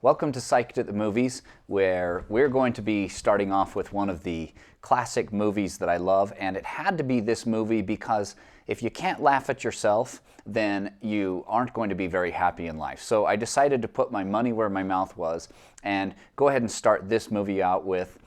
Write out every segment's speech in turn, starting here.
Welcome to Psyched at the Movies, where we're going to be starting off with one of the classic movies that I love, and it had to be this movie because if you can't laugh at yourself, then you aren't going to be very happy in life. So I decided to put my money where my mouth was and go ahead and start this movie out with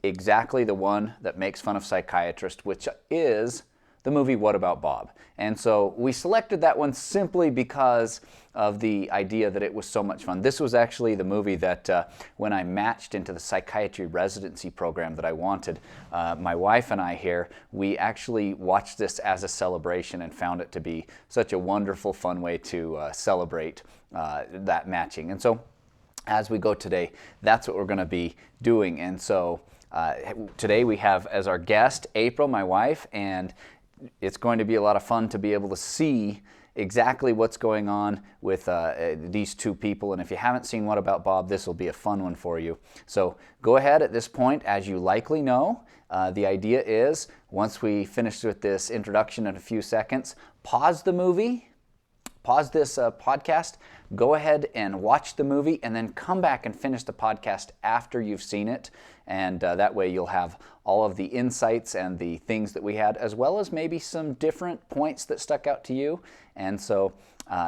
exactly the one that makes fun of psychiatrists, which is the movie What About Bob? And so we selected that one simply because of the idea that it was so much fun. This was actually the movie that when I matched into the psychiatry residency program that I wanted, my wife and I here, we actually watched this as a celebration and found it to be such a wonderful, fun way to celebrate that matching. And so as we go today, that's what we're going to be doing. And so today we have as our guest April, my wife, and it's going to be a lot of fun to be able to see exactly what's going on with these two people. And if you haven't seen What About Bob, this will be a fun one for you. So go ahead at this point, as you likely know, the idea is once we finish with this introduction in a few seconds, pause the movie, pause this podcast, go ahead and watch the movie, and then come back and finish the podcast after you've seen it. And that way you'll have all of the insights and the things that we had, as well as maybe some different points that stuck out to you. And so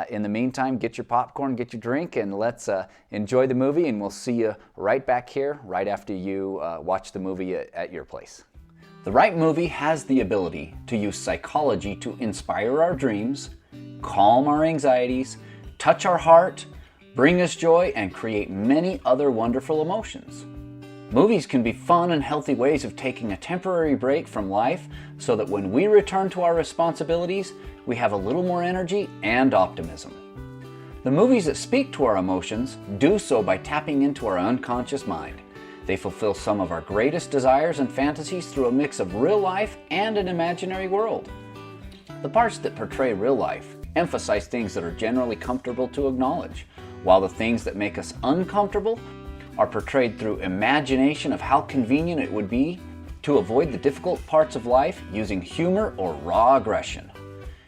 in the meantime, get your popcorn, get your drink, and let's enjoy the movie, and we'll see you right back here right after you watch the movie at your place. The right movie has the ability to use psychology to inspire our dreams, calm our anxieties, touch our heart, bring us joy, and create many other wonderful emotions. Movies can be fun and healthy ways of taking a temporary break from life so that when we return to our responsibilities, we have a little more energy and optimism. The movies that speak to our emotions do so by tapping into our unconscious mind. They fulfill some of our greatest desires and fantasies through a mix of real life and an imaginary world. The parts that portray real life emphasize things that are generally comfortable to acknowledge, while the things that make us uncomfortable are portrayed through imagination of how convenient it would be to avoid the difficult parts of life using humor or raw aggression.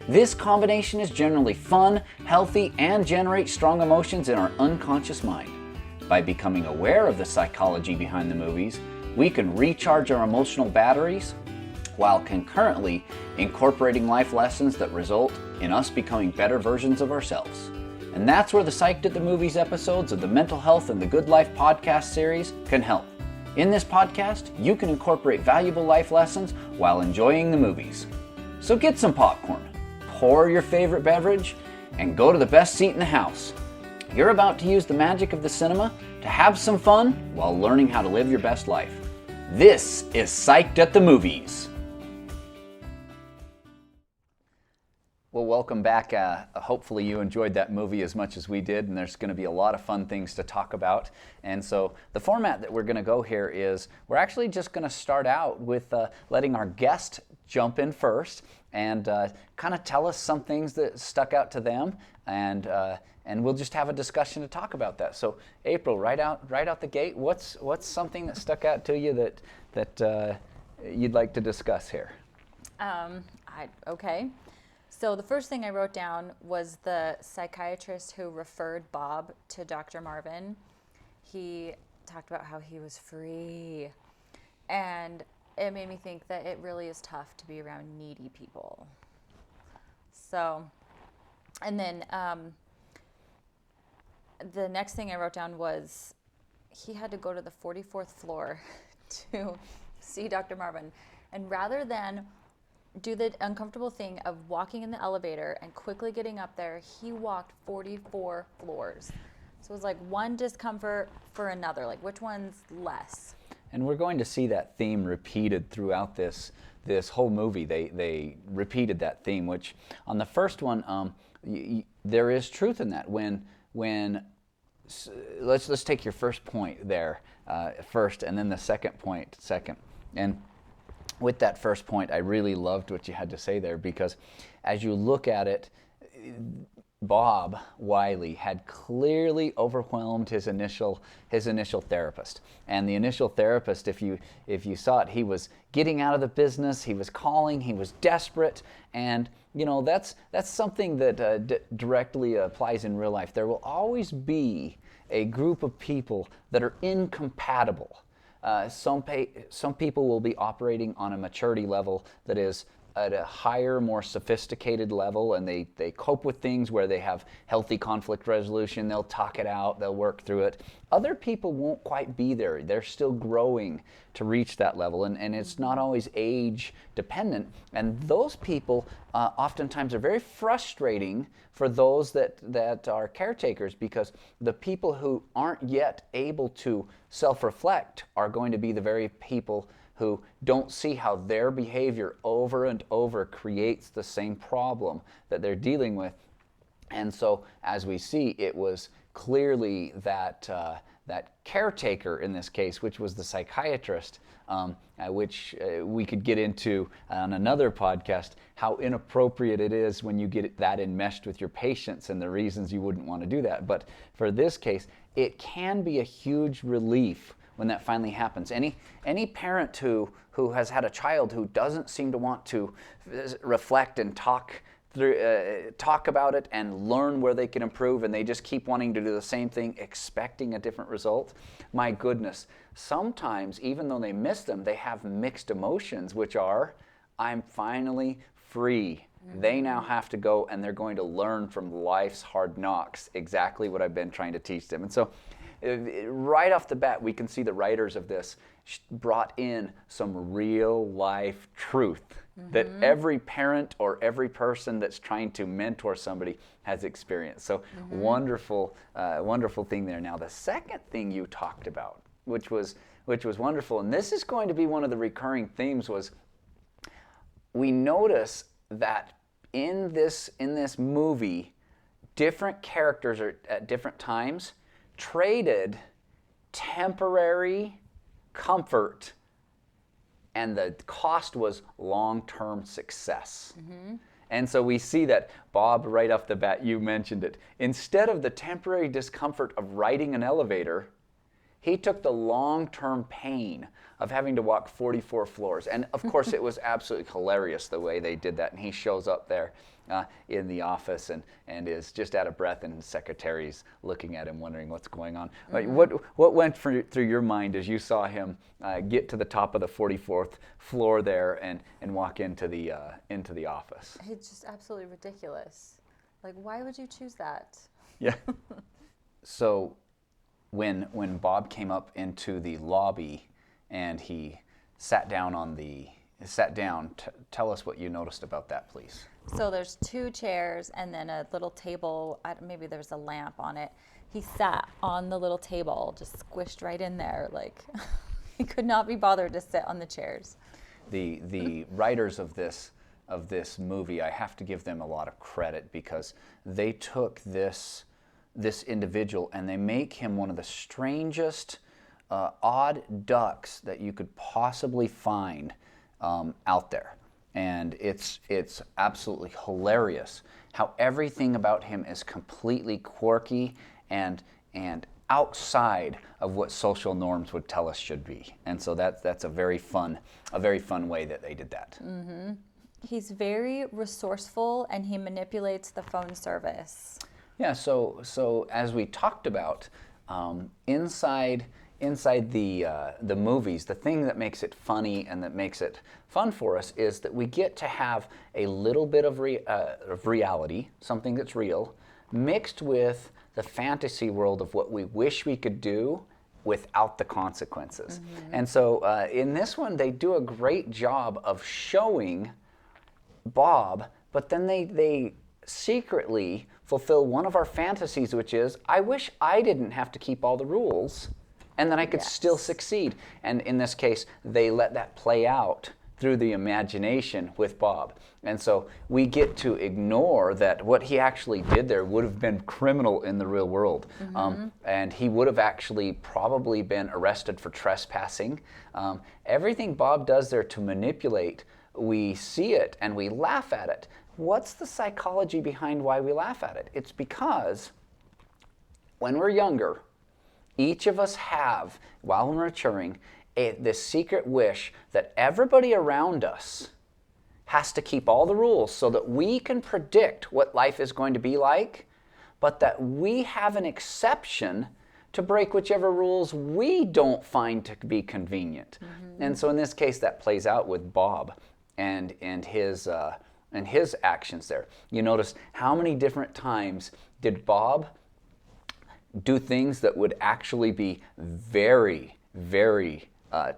This combination is generally fun, healthy, and generates strong emotions in our unconscious mind. By becoming aware of the psychology behind the movies, we can recharge our emotional batteries while concurrently incorporating life lessons that result in us becoming better versions of ourselves. And that's where the Psyched at the Movies episodes of the Mental Health and the Good Life podcast series can help. In this podcast, you can incorporate valuable life lessons while enjoying the movies. So get some popcorn, pour your favorite beverage, and go to the best seat in the house. You're about to use the magic of the cinema to have some fun while learning how to live your best life. This is Psyched at the Movies. Well, welcome back. Hopefully you enjoyed that movie as much as we did, and there's going to be a lot of fun things to talk about. And so the format that we're going to go here is we're actually just going to start out with letting our guest jump in first and kind of tell us some things that stuck out to them, and we'll just have a discussion to talk about that. So April, right out the gate, what's something that stuck out to you that you'd like to discuss here? Okay. So the first thing I wrote down was the psychiatrist who referred Bob to Dr. Marvin. He talked about how he was free. And it made me think that it really is tough to be around needy people. So, and then the next thing I wrote down was he had to go to the 44th floor to see Dr. Marvin. And rather than do the uncomfortable thing of walking in the elevator and quickly getting up there, he walked 44 floors. So it was like one discomfort for another. Like, which one's less? And we're going to see that theme repeated throughout this whole movie. They repeated that theme, which on the first one, there is truth in that. When let's take your first point there first, and then the second point second. And with that first point, I really loved what you had to say there, because as you look at it, Bob Wiley had clearly overwhelmed his initial therapist. And the initial therapist, if you saw it, he was getting out of the business, he was calling, he was desperate, and that's something that directly applies in real life. There will always be a group of people that are incompatible. Some people will be operating on a maturity level that is at a higher, more sophisticated level, and they cope with things where they have healthy conflict resolution. They'll talk it out, they'll work through it. Other people won't quite be there. They're still growing to reach that level, and it's not always age dependent. And those people oftentimes are very frustrating for those that are caretakers, because the people who aren't yet able to self-reflect are going to be the very people who don't see how their behavior over and over creates the same problem that they're dealing with. And so, as we see, it was clearly that caretaker in this case, which was the psychiatrist, which we could get into on another podcast, how inappropriate it is when you get that enmeshed with your patients and the reasons you wouldn't want to do that. But for this case, it can be a huge relief when that finally happens. Any parent who has had a child who doesn't seem to want to reflect and talk about it and learn where they can improve, and they just keep wanting to do the same thing, expecting a different result, my goodness, sometimes even though they miss them, they have mixed emotions, which are, I'm finally free. They now have to go and they're going to learn from life's hard knocks exactly what I've been trying to teach them. And so right off the bat, we can see the writers of this brought in some real life truth that every parent or every person that's trying to mentor somebody has experienced. So wonderful thing there. Now, the second thing you talked about, which was wonderful, and this is going to be one of the recurring themes, was we notice that in this movie, different characters are at different times traded temporary comfort, and the cost was long-term success. And so we see that, Bob, right off the bat, you mentioned it. Instead of the temporary discomfort of riding an elevator, he took the long-term pain of having to walk 44 floors. And of course, it was absolutely hilarious the way they did that. And he shows up there in the office and is just out of breath, and the secretary's looking at him wondering what's going on. What went through your mind as you saw him get to the top of the 44th floor there and walk into the office? It's just absolutely ridiculous. Like, why would you choose that? Yeah. So when Bob came up into the lobby and he sat down, tell us what you noticed about that, please. So there's 2 chairs and then a little table. Maybe there's a lamp on it. He sat on the little table, just squished right in there. Like, he could not be bothered to sit on the chairs. The writers of this movie, I have to give them a lot of credit, because they took this individual and they make him one of the strangest odd ducks that you could possibly find out there. And it's absolutely hilarious how everything about him is completely quirky and outside of what social norms would tell us should be. And so that's a very fun way that they did that. He's very resourceful, and he manipulates the phone service. Yeah, so as we talked about, inside the movies, the thing that makes it funny and that makes it fun for us is that we get to have a little bit of reality, something that's real, mixed with the fantasy world of what we wish we could do without the consequences. And so in this one, they do a great job of showing Bob, but then they secretly fulfill one of our fantasies, which is, I wish I didn't have to keep all the rules and then I could still succeed. And in this case, they let that play out through the imagination with Bob. And so we get to ignore that what he actually did there would have been criminal in the real world. And he would have actually probably been arrested for trespassing. Everything Bob does there to manipulate, we see it and we laugh at it. What's the psychology behind why we laugh at it? It's because when we're younger, each of us have, while we're maturing, this secret wish that everybody around us has to keep all the rules so that we can predict what life is going to be like, but that we have an exception to break whichever rules we don't find to be convenient. And so in this case, that plays out with Bob and his actions there. You notice how many different times did Bob do things that would actually be very, very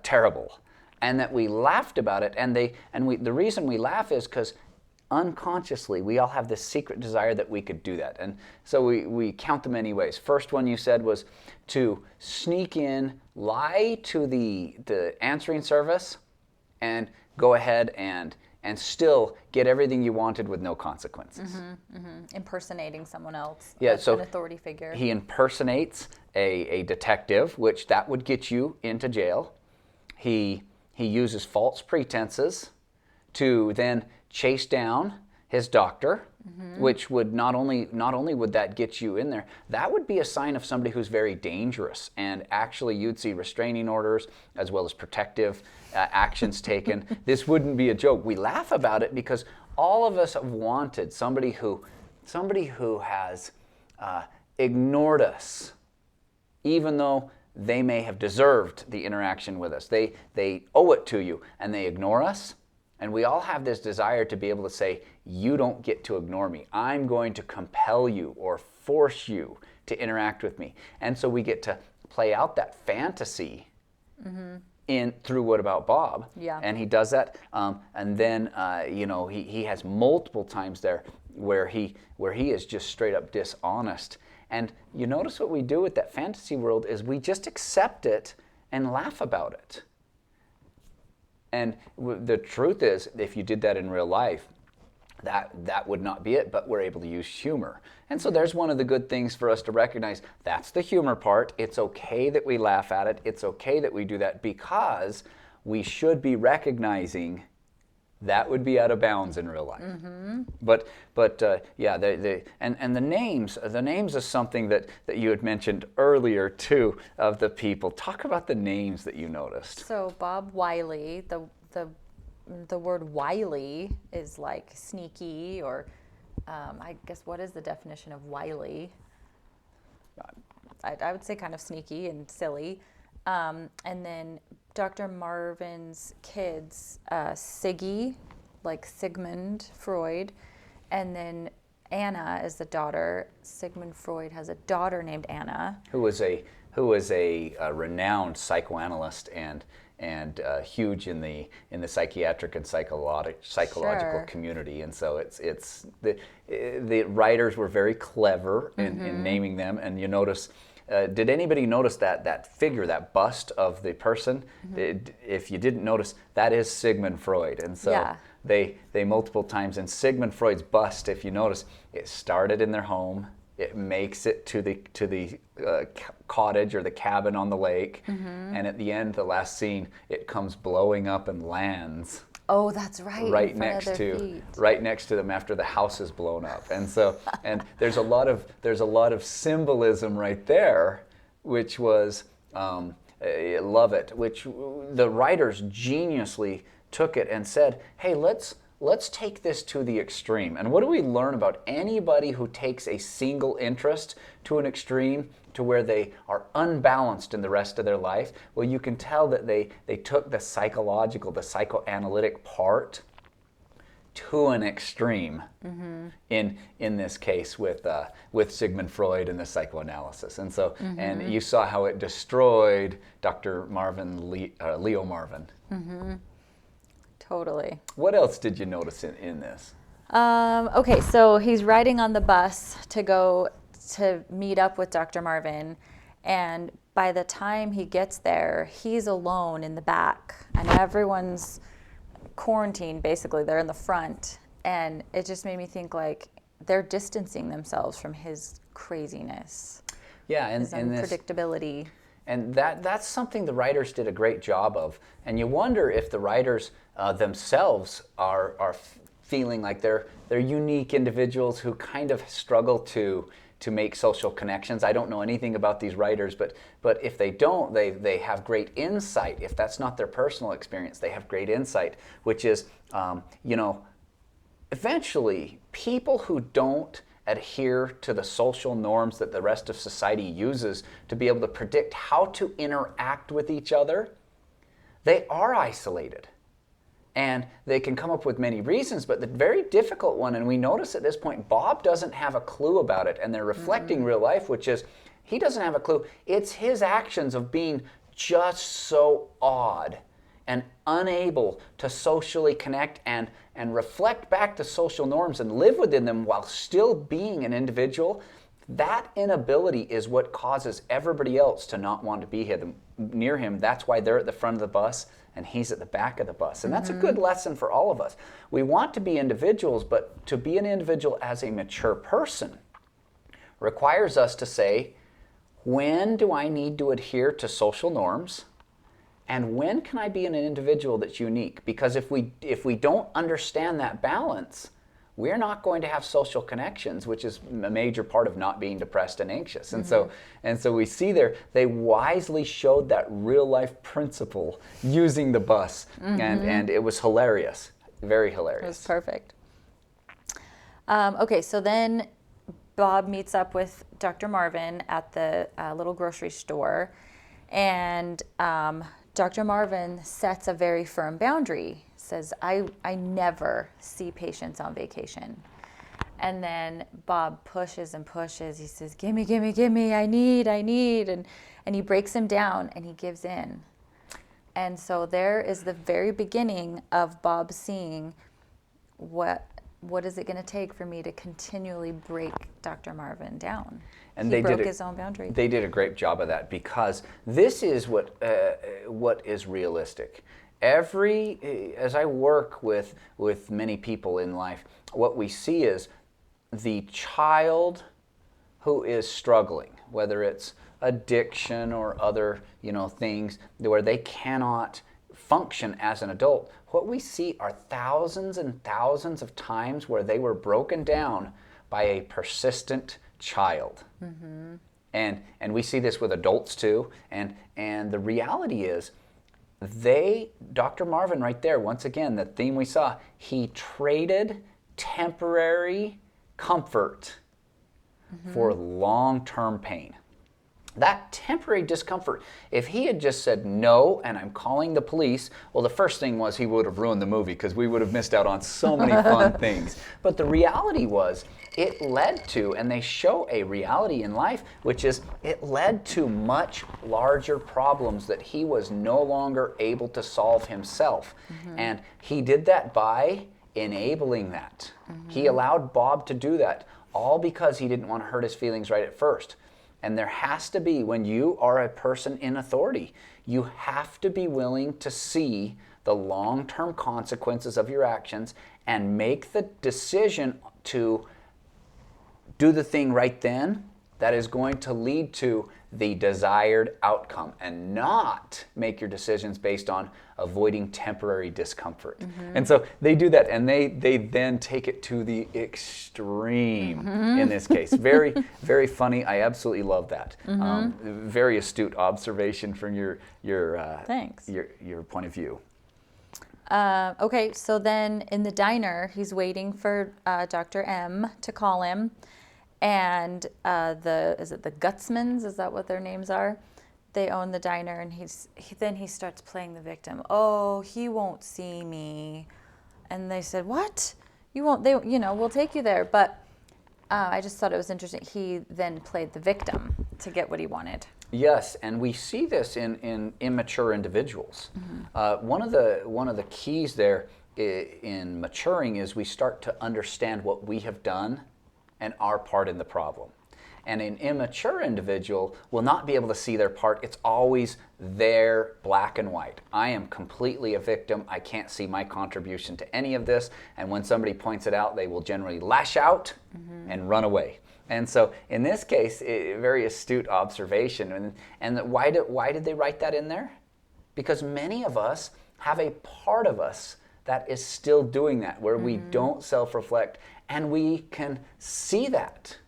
terrible, and that we laughed about it. And the reason we laugh is because unconsciously we all have this secret desire that we could do that. And so we count them many ways. First one you said was to sneak in, lie to the answering service, and go ahead and still get everything you wanted with no consequences. Impersonating someone else, Yeah, so an authority figure. He impersonates a detective, which that would get you into jail. He uses false pretenses to then chase down his doctor, which would not only would that get you in there, that would be a sign of somebody who's very dangerous, and actually you'd see restraining orders as well as protective actions taken. This wouldn't be a joke. We laugh about it because all of us have wanted somebody who has ignored us, even though they may have deserved the interaction with us. They owe it to you, and they ignore us. And we all have this desire to be able to say, you don't get to ignore me. I'm going to compel you or force you to interact with me. And so we get to play out that fantasy through What About Bob? Yeah. And he does that. And then, he has multiple times there where he is just straight up dishonest. And you notice what we do with that fantasy world is we just accept it and laugh about it. And the truth is, if you did that in real life, that would not be it, but we're able to use humor. And so there's one of the good things for us to recognize. That's the humor part. It's okay that we laugh at it. It's okay that we do that, because we should be recognizing that would be out of bounds in real life. But the names is something that you had mentioned earlier too, of the people. Talk about the names that you noticed. So Bob Wiley, the word wily is like sneaky, or I guess, what is the definition of wily? I would say kind of sneaky and silly. And then Dr. Marvin's kids, Siggy, like Sigmund Freud, and then Anna is the daughter. Sigmund Freud has a daughter named Anna, who was a renowned psychoanalyst and huge in the psychiatric and psychological community. And so it's the writers were very clever in naming them. And you notice. Did anybody notice that figure, that bust of the person? If you didn't notice, that is Sigmund Freud. And so they multiple times in Sigmund Freud's bust, if you notice, it started in their home. It makes it to the cottage or the cabin on the lake, and at the end, the last scene, it comes blowing up and lands. Oh, that's right. Right next to them after the house is blown up. And so, and there's a lot of symbolism right there, which was, I love it, which the writers geniusly took it and said, hey, let's take this to the extreme. And what do we learn about anybody who takes a single interest to an extreme, to where they are unbalanced in the rest of their life? Well, you can tell that they took the psychological, the psychoanalytic part to an extreme in this case with Sigmund Freud and the psychoanalysis. And so, and you saw how it destroyed Dr. Leo Marvin. Totally. What else did you notice in this? Okay, so he's riding on the bus to go to meet up with Dr. Marvin, and by the time he gets there, he's alone in the back, and everyone's quarantined, basically. They're in the front, and it just made me think, like, they're distancing themselves from his craziness. Yeah, and his unpredictability. And that's something the writers did a great job of. And you wonder if the writers themselves are feeling like they're unique individuals who kind of struggle to make social connections. I don't know anything about these writers, but if they don't, they have great insight. If that's not their personal experience, they have great insight, which is, eventually people who don't adhere to the social norms that the rest of society uses to be able to predict how to interact with each other, they are isolated. And they can come up with many reasons, but the very difficult one, and we notice at this point, Bob doesn't have a clue about it, and they're reflecting real life, which is he doesn't have a clue. It's his actions of being just so odd and unable to socially connect and reflect back to social norms and live within them while still being an individual. That inability is what causes everybody else to not want to be near him. That's why they're at the front of the bus and he's at the back of the bus. And that's a good lesson for all of us. We want to be individuals, but to be an individual as a mature person requires us to say, when do I need to adhere to social norms? And when can I be an individual that's unique? Because if we don't understand that balance, we're not going to have social connections, which is a major part of not being depressed and anxious. And so we see there, they wisely showed that real life principle using the bus. And it was hilarious, very hilarious. It was perfect. Okay, so then Bob meets up with Dr. Marvin at the little grocery store, and Dr. Marvin sets a very firm boundary, says, I never see patients on vacation. And then Bob pushes and pushes. He says, gimme, gimme, gimme, I need. And he breaks him down and he gives in. And so there is the very beginning of Bob seeing what is it going to take for me to continually break Dr. Marvin down. And he broke his own boundary. They did a great job of that, because this is what is realistic. As I work with many people in life, what we see is the child who is struggling, whether it's addiction or other things where they cannot function as an adult. What we see are thousands and thousands of times where they were broken down by a persistent child. And we see this with adults too. And the reality is, Dr. Marvin right there, once again, the theme we saw, he traded temporary comfort for long-term pain. That temporary discomfort, if he had just said no and I'm calling the police, well, the first thing was he would have ruined the movie because we would have missed out on so many fun things. But the reality was it led to, and they show a reality in life, which is it led to much larger problems that he was no longer able to solve himself. And he did that by enabling that. He allowed Bob to do that, all because he didn't want to hurt his feelings right at first. And there has to be, when you are a person in authority, you have to be willing to see the long-term consequences of your actions and make the decision to do the thing right then that is going to lead to the desired outcome, and not make your decisions based on avoiding temporary discomfort. And so they do that, and they then take it to the extreme in this case. Very, very funny. I absolutely love that. Very astute observation from your Thanks. Your point of view. Okay, so then in the diner, he's waiting for Dr. M to call him. And is it the Gutsmans? Is that what their names are? They own the diner, and then he starts playing the victim. Oh, he won't see me. And they said, what? You won't? We'll take you there. But I just thought it was interesting. He then played the victim to get what he wanted. Yes, and we see this in immature individuals. One of the keys there in maturing is we start to understand what we have done and our part in the problem. And an immature individual will not be able to see their part. It's always there, black and white. I am completely a victim. I can't see my contribution to any of this. And when somebody points it out, they will generally lash out and run away. And so in this case, a very astute observation. And why did they write that in there? Because many of us have a part of us that is still doing that, where we don't self-reflect, and we can see that.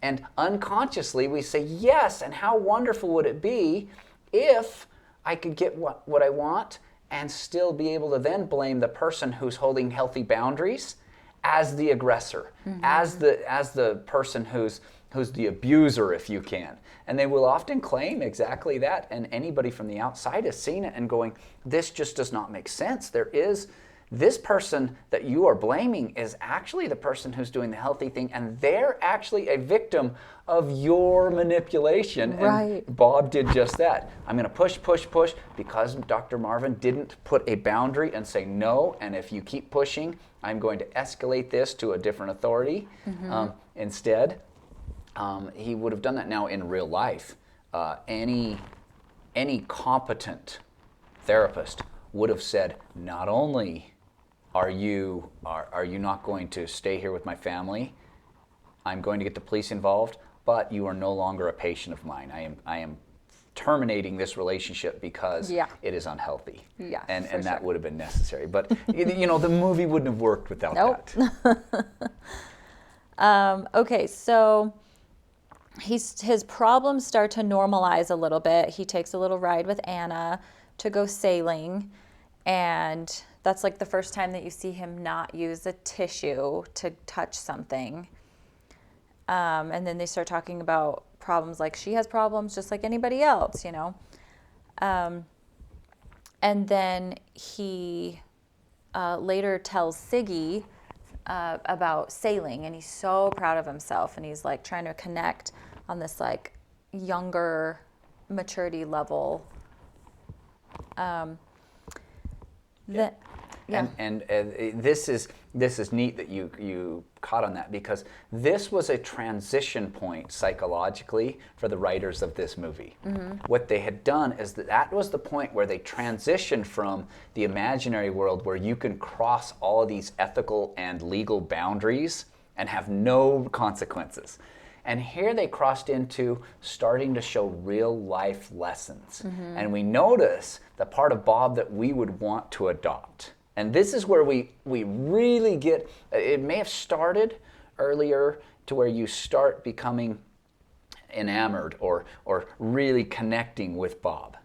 And unconsciously we say, yes, and how wonderful would it be if I could get what I want and still be able to then blame the person who's holding healthy boundaries as the aggressor, as the person who's the abuser, if you can. And they will often claim exactly that, and anybody from the outside has seen it and going, this just does not make sense. This person that you are blaming is actually the person who's doing the healthy thing, and they're actually a victim of your manipulation. Right. And Bob did just that. I'm going to push, push, push, because Dr. Marvin didn't put a boundary and say no, and if you keep pushing, I'm going to escalate this to a different authority. Instead, he would have done that. Now in real life. Any competent therapist would have said, not only are you not going to stay here with my family, I'm going to get the police involved, but you are no longer a patient of mine. I am terminating this relationship because it is unhealthy. Yeah, and for that sure. would have been necessary. But the movie wouldn't have worked without that. Okay, so his problems start to normalize a little bit. He takes a little ride with Anna to go sailing, and that's like the first time that you see him not use a tissue to touch something. And then they start talking about problems, like she has problems just like anybody else, And then he later tells Siggy about sailing, and he's so proud of himself, and he's like trying to connect on this like younger maturity level. And this is neat that you caught on that, because this was a transition point psychologically for the writers of this movie. What they had done is that was the point where they transitioned from the imaginary world where you can cross all of these ethical and legal boundaries and have no consequences. And here they crossed into starting to show real life lessons. And we notice the part of Bob that we would want to adopt. And this is where we really get, it may have started earlier to where you start becoming enamored or really connecting with Bob.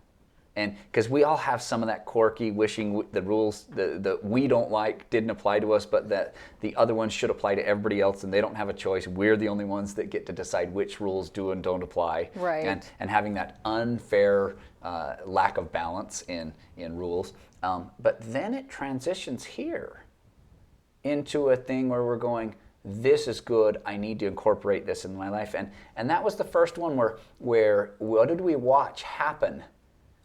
And because we all have some of that quirky wishing the rules that we don't like didn't apply to us, but that the other ones should apply to everybody else, and they don't have a choice. We're the only ones that get to decide which rules do and don't apply. Right. And having that unfair lack of balance in rules. But then it transitions here into a thing where we're going, this is good, I need to incorporate this in my life. And that was the first one where what did we watch happen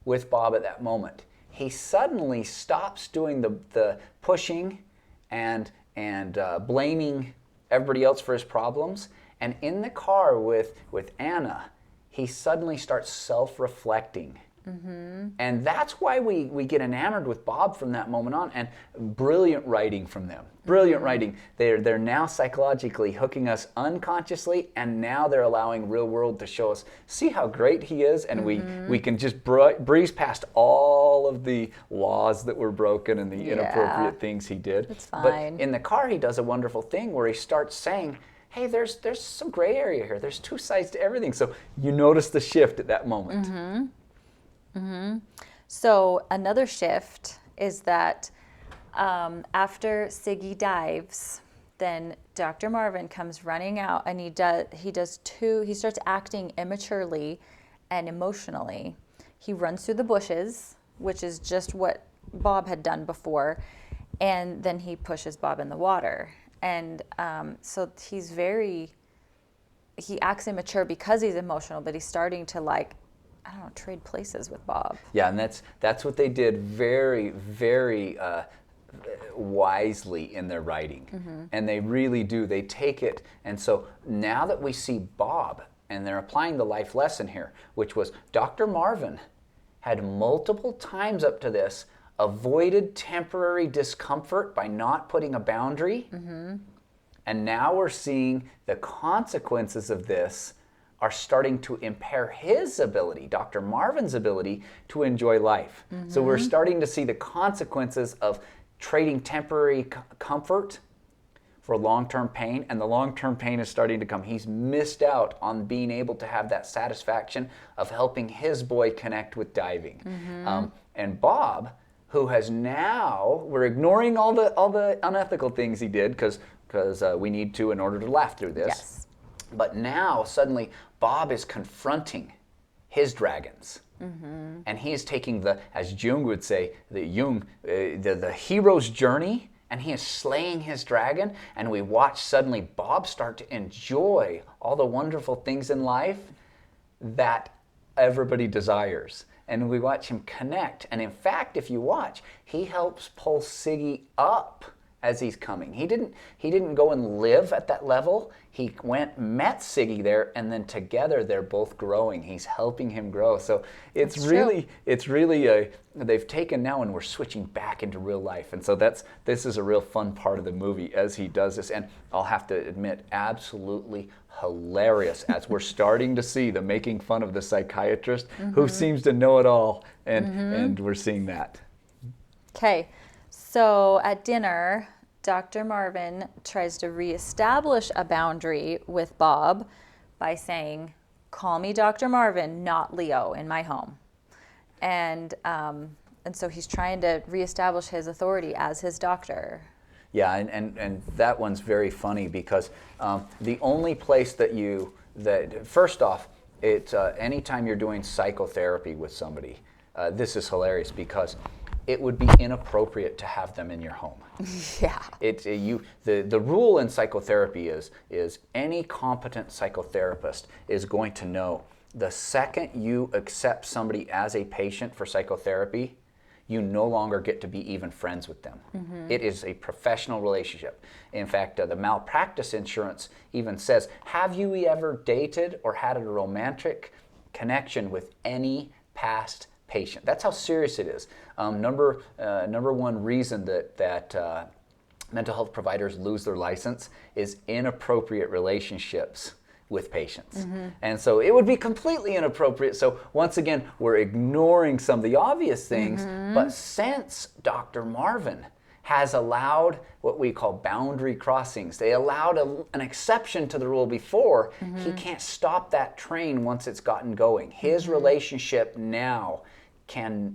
with Bob at that moment? He suddenly stops doing the pushing and blaming everybody else for his problems. And in the car with Anna, he suddenly starts self-reflecting. And that's why we get enamored with Bob from that moment on. And brilliant writing from them. Brilliant writing. They're now psychologically hooking us unconsciously, and now they're allowing real world to show us, see how great he is, and we can just breeze past all of the laws that were broken and the inappropriate things he did. It's fine. But in the car, he does a wonderful thing where he starts saying, hey, there's some gray area here. There's two sides to everything. So you notice the shift at that moment. So another shift is that after Siggy dives, then Dr. Marvin comes running out, and he starts acting immaturely and emotionally. He runs through the bushes, which is just what Bob had done before, and then he pushes Bob in the water. And so he acts immature because he's emotional, but he's starting to trade places with Bob. Yeah, and that's what they did very, very wisely in their writing. And they really do. They take it, and so now that we see Bob, and they're applying the life lesson here, which was Dr. Marvin had multiple times up to this avoided temporary discomfort by not putting a boundary. And now we're seeing the consequences of this are starting to impair his ability, Dr. Marvin's ability, to enjoy life. So we're starting to see the consequences of trading temporary comfort for long-term pain, and the long-term pain is starting to come. He's missed out on being able to have that satisfaction of helping his boy connect with diving. And Bob, who has now, we're ignoring all the unethical things he did, because because we need to in order to laugh through this. Yes. But now, suddenly, Bob is confronting his dragons. And he is taking as Jung would say, the hero's journey, and he is slaying his dragon. And we watch suddenly Bob start to enjoy all the wonderful things in life that everybody desires. And we watch him connect. And in fact, if you watch, he helps pull Siggy up as he's coming. He didn't go and live at that level. He went, met Siggy there, and then together they're both growing. He's helping him grow. So it's really they've taken now, and we're switching back into real life. And so this is a real fun part of the movie as he does this. And I'll have to admit, absolutely hilarious as we're starting to see the making fun of the psychiatrist who seems to know it all, and we're seeing that. Okay. So at dinner, Dr. Marvin tries to reestablish a boundary with Bob by saying, "Call me Dr. Marvin, not Leo, in my home." And so he's trying to reestablish his authority as his doctor. Yeah, and that one's very funny because the only place that first off, it's anytime you're doing psychotherapy with somebody, this is hilarious because it would be inappropriate to have them in your home. Yeah. The rule in psychotherapy is any competent psychotherapist is going to know the second you accept somebody as a patient for psychotherapy, you no longer get to be even friends with them. It is a professional relationship. In fact, the malpractice insurance even says, have you ever dated or had a romantic connection with any past patient? That's how serious it is. Number one reason that mental health providers lose their license is inappropriate relationships with patients. And so it would be completely inappropriate. So once again, we're ignoring some of the obvious things, but since Dr. Marvin has allowed what we call boundary crossings, they allowed an exception to the rule before, he can't stop that train once it's gotten going. His relationship now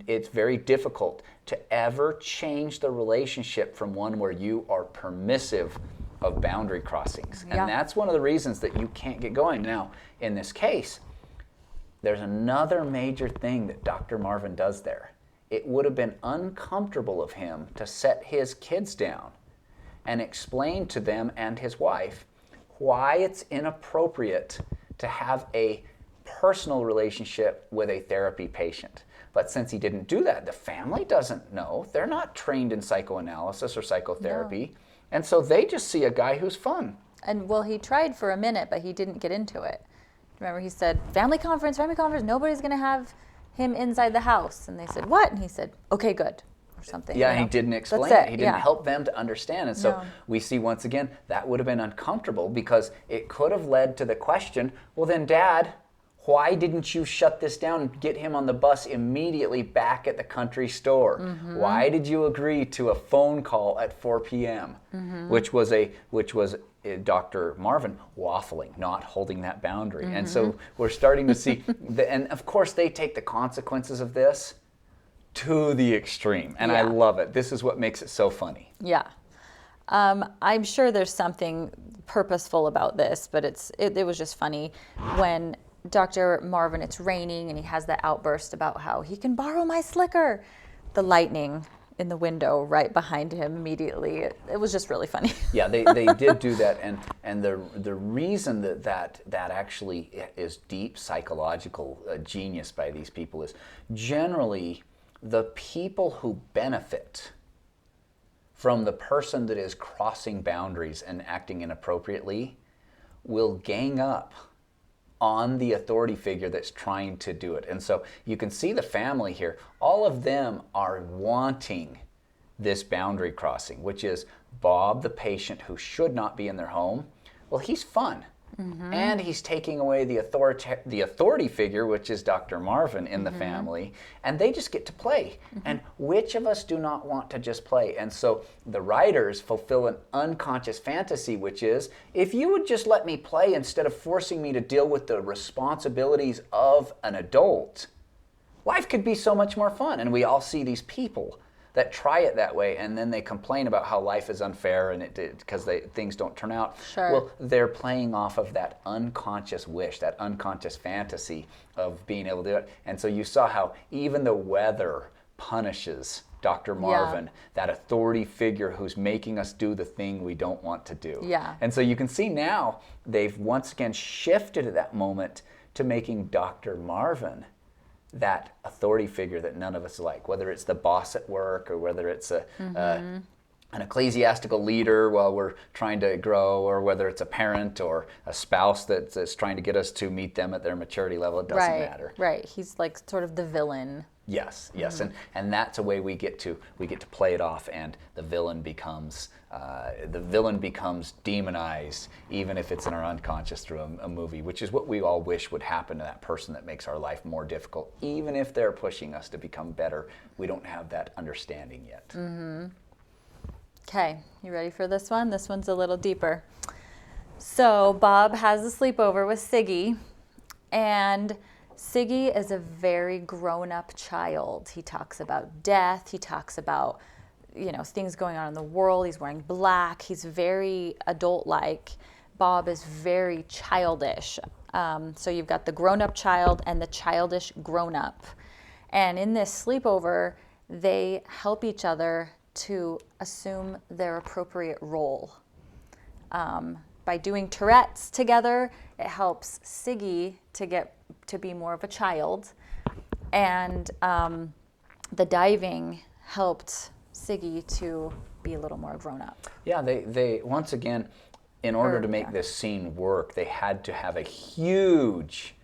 it's very difficult to ever change the relationship from one where you are permissive of boundary crossings. Yeah. And that's one of the reasons that you can't get going. Now, in this case, there's another major thing that Dr. Marvin does there. It would have been uncomfortable of him to set his kids down and explain to them and his wife why it's inappropriate to have a personal relationship with a therapy patient. But since he didn't do that, the family doesn't know. They're not trained in psychoanalysis or psychotherapy. No. And so they just see a guy who's fun. And well, he tried for a minute, but he didn't get into it. Remember, he said, family conference, nobody's going to have him inside the house. And they said, what? And he said, okay, good, or something. Yeah, he didn't explain it. He didn't help them to understand. And so we see once again, that would have been uncomfortable because it could have led to the question, well then, Dad, why didn't you shut this down and get him on the bus immediately back at the country store? Why did you agree to a phone call at 4 p.m., which was Dr. Marvin waffling, not holding that boundary. And so we're starting to see, and of course they take the consequences of this to the extreme. And I love it. This is what makes it so funny. Yeah. I'm sure there's something purposeful about this, but it was just funny when Dr. Marvin, it's raining, and he has that outburst about how he can borrow my slicker. The lightning in the window right behind him immediately. It was just really funny. Yeah, they did do that, and the reason that actually is deep psychological genius by these people is generally the people who benefit from the person that is crossing boundaries and acting inappropriately will gang up on the authority figure that's trying to do it. And so you can see the family here. All of them are wanting this boundary crossing, which is Bob, the patient who should not be in their home. Well, he's fun. And he's taking away the authority figure, which is Dr. Marvin in the family, and they just get to play. And which of us do not want to just play? And so the writers fulfill an unconscious fantasy, which is, if you would just let me play instead of forcing me to deal with the responsibilities of an adult, life could be so much more fun. And we all see these people that try it that way, and then they complain about how life is unfair and because things don't turn out. Sure. Well, they're playing off of that unconscious wish, that unconscious fantasy of being able to do it. And so you saw how even the weather punishes Dr. Marvin, that authority figure who's making us do the thing we don't want to do. Yeah. And so you can see now they've once again shifted at that moment to making Dr. Marvin that authority figure that none of us like, whether it's the boss at work or whether it's an ecclesiastical leader while we're trying to grow, or whether it's a parent or a spouse that's trying to get us to meet them at their maturity level. It doesn't matter. Right. He's like sort of the villain. Yes, and that's a way we get to play it off, and the villain becomes demonized, even if it's in our unconscious through a movie, which is what we all wish would happen to that person that makes our life more difficult, even if they're pushing us to become better. We don't have that understanding yet. Okay, you ready for this one? This one's a little deeper. So Bob has a sleepover with Siggy, and Siggy is a very grown-up child. He talks about death. He talks about, things going on in the world. He's wearing black. He's very adult-like. Bob is very childish. So you've got the grown-up child and the childish grown-up. And in this sleepover, they help each other to assume their appropriate role. By doing Tourette's together, it helps Siggy to be more of a child, and the diving helped Siggy to be a little more grown up. Yeah, they once again, in order to make this scene work, they had to have a huge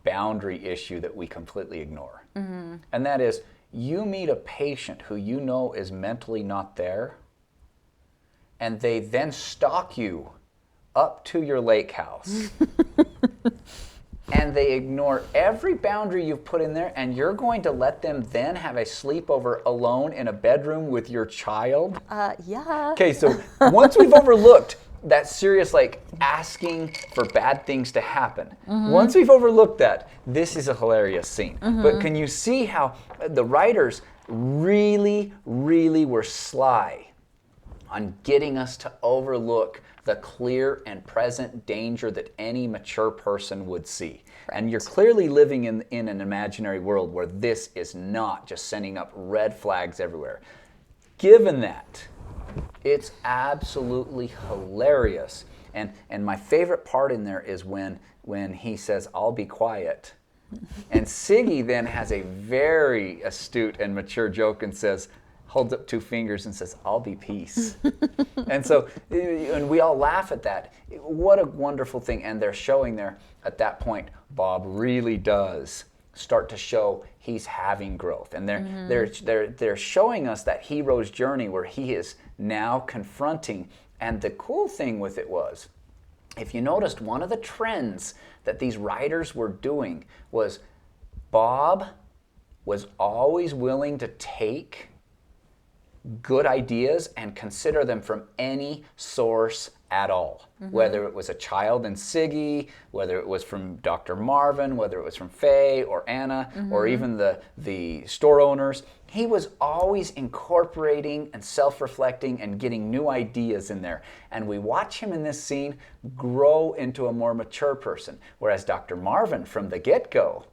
boundary issue that we completely ignore. And that is, you meet a patient who you know is mentally not there, and they then stalk you up to your lake house. And they ignore every boundary you've put in there, and you're going to let them then have a sleepover alone in a bedroom with your child? Yeah. Okay, so once we've overlooked that serious, asking for bad things to happen, once we've overlooked that, this is a hilarious scene. But can you see how the writers really, really were sly on getting us to overlook the clear and present danger that any mature person would see. Right. And you're clearly living in an imaginary world where this is not just sending up red flags everywhere. Given that, it's absolutely hilarious. And my favorite part in there is when he says, "I'll be quiet." And Siggy then has a very astute and mature joke and holds up two fingers and says, "I'll be peace." And so, and we all laugh at that. What a wonderful thing. And they're showing there, at that point, Bob really does start to show he's having growth. And they're showing us that hero's journey where he is now confronting. And the cool thing with it was, if you noticed, one of the trends that these writers were doing was Bob was always willing to take good ideas and consider them from any source at all. Whether it was a child in Siggy, whether it was from Dr. Marvin, whether it was from Faye or Anna, or even the store owners, he was always incorporating and self-reflecting and getting new ideas in there. And we watch him in this scene grow into a more mature person. Whereas Dr. Marvin, from the get-go,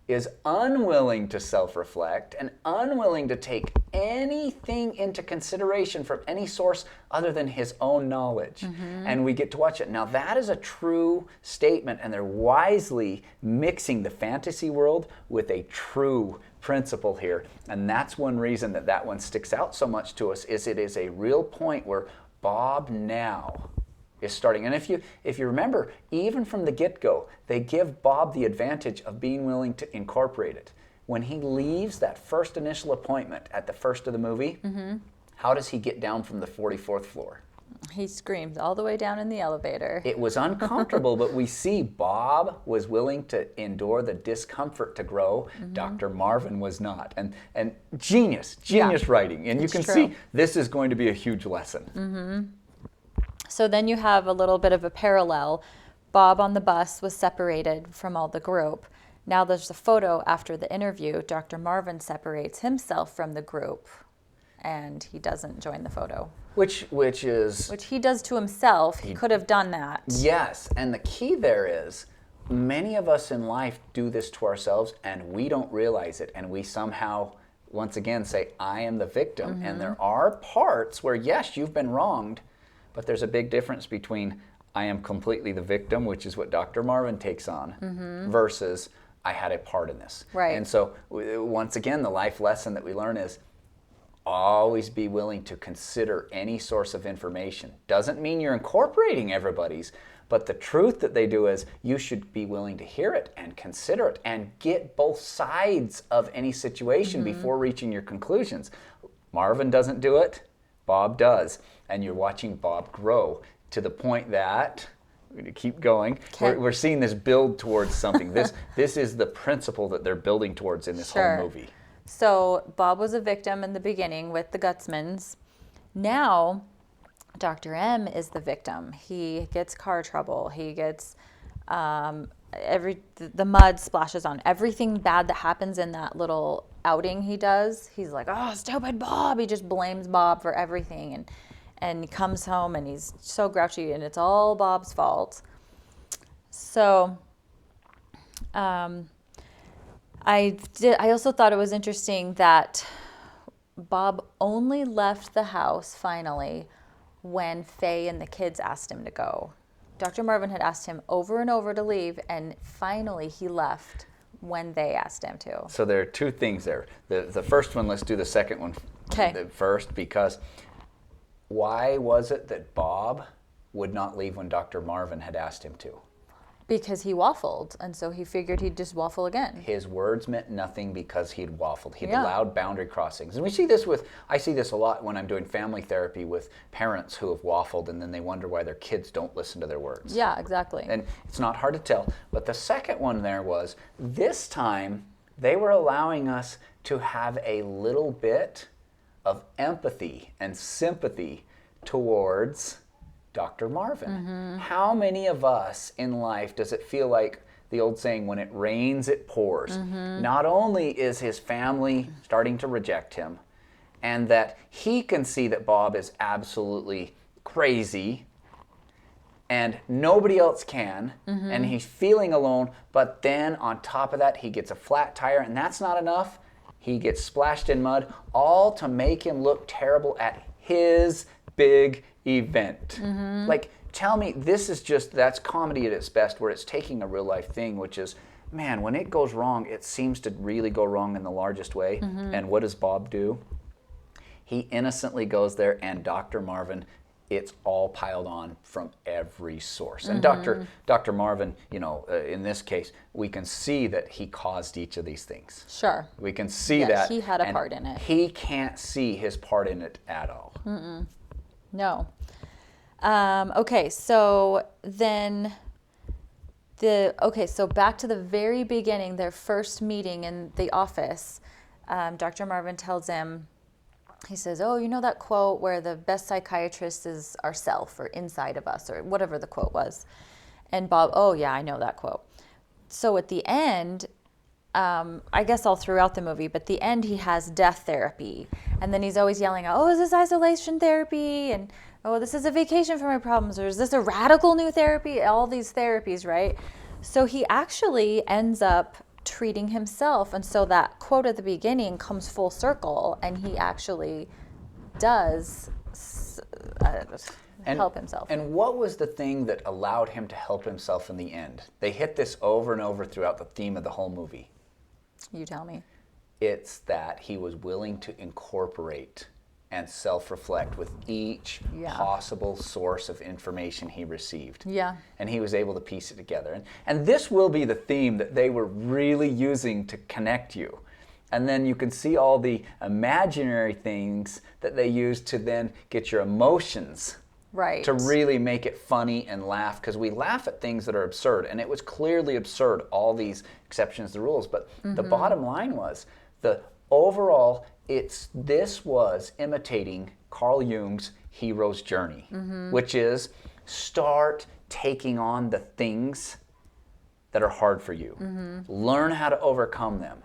is unwilling to self-reflect and unwilling to take anything into consideration from any source other than his own knowledge. And we get to watch it. Now that is a true statement, and they're wisely mixing the fantasy world with a true principle here. And that's one reason that one sticks out so much to us, is it is a real point where Bob now is starting. And if you remember, even from the get-go, they give Bob the advantage of being willing to incorporate it. When he leaves that first initial appointment at the first of the movie, how does he get down from the 44th floor? He screams all the way down in the elevator. It was uncomfortable, but we see Bob was willing to endure the discomfort to grow. Dr. Marvin was not. And genius writing. And you can see this is going to be a huge lesson. So then you have a little bit of a parallel. Bob on the bus was separated from all the group. Now there's a photo after the interview. Dr. Marvin separates himself from the group. and he doesn't join the photo. Which is... Which he does to himself. He could have done that. Yes, and the key there is, many of us in life do this to ourselves and we don't realize it, and we somehow, once again, say, I am the victim. And there are parts where, yes, you've been wronged, but there's a big difference between I am completely the victim, which is what Dr. Marvin takes on, versus I had a part in this. Right. And so, once again, the life lesson that we learn is always be willing to consider any source of information. Doesn't mean you're incorporating everybody's, but the truth that they do is you should be willing to hear it and consider it and get both sides of any situation before reaching your conclusions. Marvin doesn't do it, Bob does. And you're watching Bob grow to the point that, we're going to keep going, we're seeing this build towards something. This is the principle that they're building towards in this whole movie. So Bob was a victim in the beginning with the Gutsmans. Now, Dr. M is the victim. He gets car trouble. He gets the mud splashes on everything bad that happens in that little outing he does. He's like, oh, stupid Bob. He just blames Bob for everything, and he comes home and he's so grouchy, and it's all Bob's fault. So, I also thought it was interesting that Bob only left the house finally when Faye and the kids asked him to go. Dr. Marvin had asked him over and over to leave, and finally he left when they asked him to. So there are two things there. The first one, let's do the second one first, because why was it that Bob would not leave when Dr. Marvin had asked him to? Because he waffled, and so he figured he'd just waffle again. His words meant nothing because he'd waffled. He'd allowed boundary crossings. And we see this I see this a lot when I'm doing family therapy with parents who have waffled, and then they wonder why their kids don't listen to their words. Yeah, exactly. And it's not hard to tell. But the second one there was, this time they were allowing us to have a little bit of empathy and sympathy towards Dr. Marvin. How many of us in life does it feel like the old saying, when it rains, it pours? Not only is his family starting to reject him, and that he can see that Bob is absolutely crazy, and nobody else can, and he's feeling alone, but then on top of that, he gets a flat tire, and that's not enough. He gets splashed in mud, all to make him look terrible at his big event. Like, tell me, that's comedy at its best, where it's taking a real life thing, which is, man, when it goes wrong, it seems to really go wrong in the largest way. And what does Bob do? He innocently goes there, and Dr. Marvin, it's all piled on from every source. And Dr. Marvin, in this case, we can see that he caused each of these things. Sure. We can see that. He had a part in it. He can't see his part in it at all. No. Okay, so then so back to the very beginning, their first meeting in the office, Dr. Marvin tells him, he says, oh, you know that quote where the best psychiatrist is ourself or inside of us, or whatever the quote was. And Bob, oh yeah, I know that quote. So at the end, I guess all throughout the movie, but the end he has death therapy. And then he's always yelling out, oh, is this isolation therapy? And oh, this is a vacation from my problems, or is this a radical new therapy? All these therapies, right? So he actually ends up treating himself. And so that quote at the beginning comes full circle, and he actually does help himself. And what was the thing that allowed him to help himself in the end? They hit this over and over throughout the theme of the whole movie. You tell me. It's that he was willing to incorporate and self-reflect with each possible source of information he received. Yeah. And he was able to piece it together. And this will be the theme that they were really using to connect you. And then you can see all the imaginary things that they use to then get your emotions right, to really make it funny and laugh, because we laugh at things that are absurd, and it was clearly absurd, all these exceptions to rules. But the bottom line was, the overall, this was imitating Carl Jung's hero's journey, which is start taking on the things that are hard for you. Learn how to overcome them.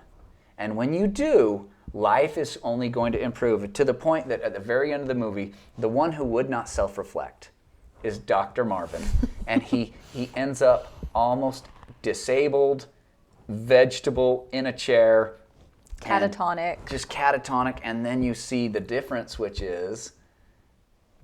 And when you do, life is only going to improve to the point that at the very end of the movie, the one who would not self-reflect is Dr. Marvin. And he ends up almost disabled, vegetable in a chair. Catatonic. Just catatonic. And then you see the difference, which is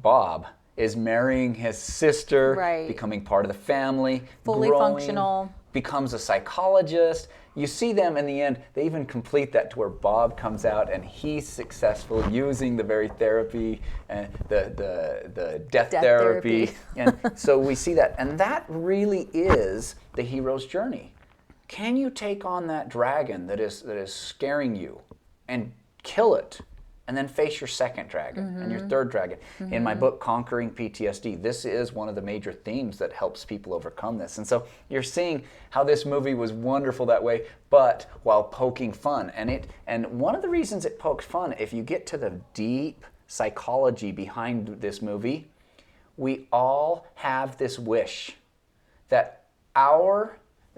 Bob is marrying his sister, Right. becoming part of the family, Fully growing, functional. becomes a psychologist. You see them in the end, they even complete that to where Bob comes out and he's successful using the very therapy, and the death therapy. And so we see that. And that really is the hero's journey. Can you take on that dragon that is scaring you and kill it? And then face your second dragon and your third dragon. In my book, Conquering PTSD, this is one of the major themes that helps people overcome this. And so you're seeing how this movie was wonderful that way, but while poking fun. And one of the reasons it pokes fun, if you get to the deep psychology behind this movie, we all have this wish that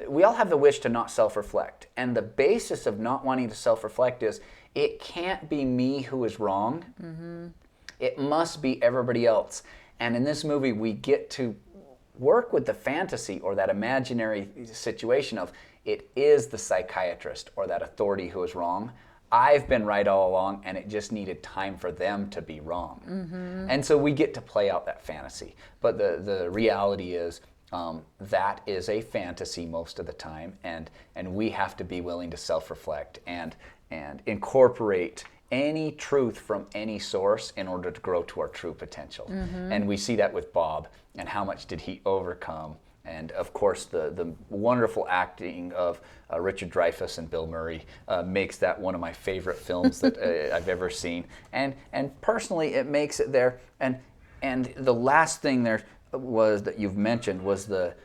we all have the wish to not self-reflect. And the basis of not wanting to self-reflect is it can't be me who is wrong. It must be everybody else. And in this movie, we get to work with the fantasy or that imaginary situation of it is the psychiatrist or that authority who is wrong. I've been right all along, and it just needed time for them to be wrong. And so we get to play out that fantasy. But the reality is, that is a fantasy most of the time, and we have to be willing to self-reflect and incorporate any truth from any source in order to grow to our true potential. And we see that with Bob, and how much did he overcome. And of course, the wonderful acting of Richard Dreyfuss and Bill Murray makes that one of my favorite films that I've ever seen. And personally, it makes it there. And the last thing there was that you've mentioned was the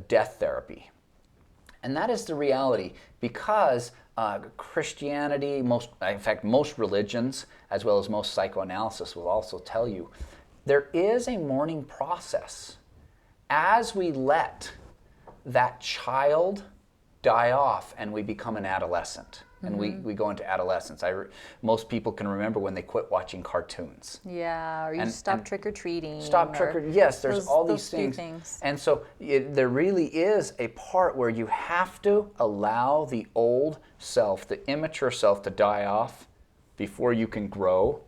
death therapy. And that is the reality, because Christianity, in fact, most religions, as well as most psychoanalysis, will also tell you there is a mourning process. As we let that child die off and we become an adolescent, and we go into adolescence. Most people can remember when they quit watching cartoons. Yeah, or you stop trick-or-treating. Yes, there's all these things. And so there really is a part where you have to allow the old self, the immature self, to die off before you can grow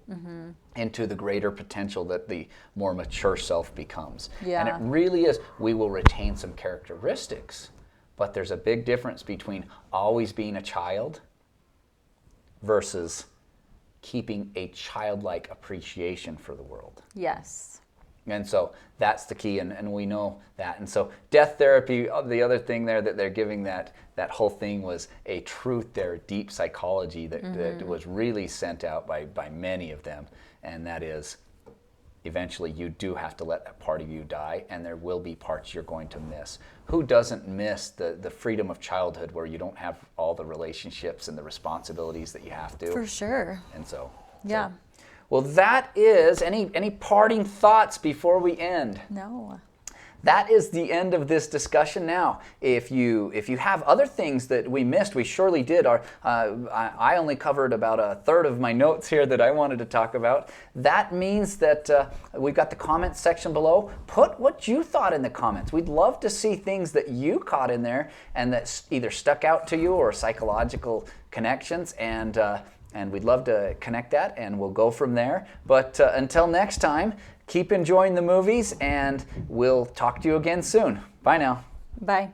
into the greater potential that the more mature self becomes. Yeah. And it really is, we will retain some characteristics, but there's a big difference between always being a child versus keeping a childlike appreciation for the world. Yes. And so that's the key, and we know that. And so death therapy, the other thing there that they're giving that whole thing was a truth there, deep psychology that was really sent out by many of them, and that is eventually you do have to let that part of you die, and there will be parts you're going to miss. Who doesn't miss the freedom of childhood where you don't have all the relationships and the responsibilities that you have to? For sure. And so. Yeah. Well, that is, any parting thoughts before we end? No. That is the end of this discussion now. If you have other things that we missed, we surely did. I only covered about a third of my notes here that I wanted to talk about. That means that we've got the comments section below. Put what you thought in the comments. We'd love to see things that you caught in there and that either stuck out to you or psychological connections, and we'd love to connect that, and we'll go from there. But until next time, keep enjoying the movies, and we'll talk to you again soon. Bye now. Bye.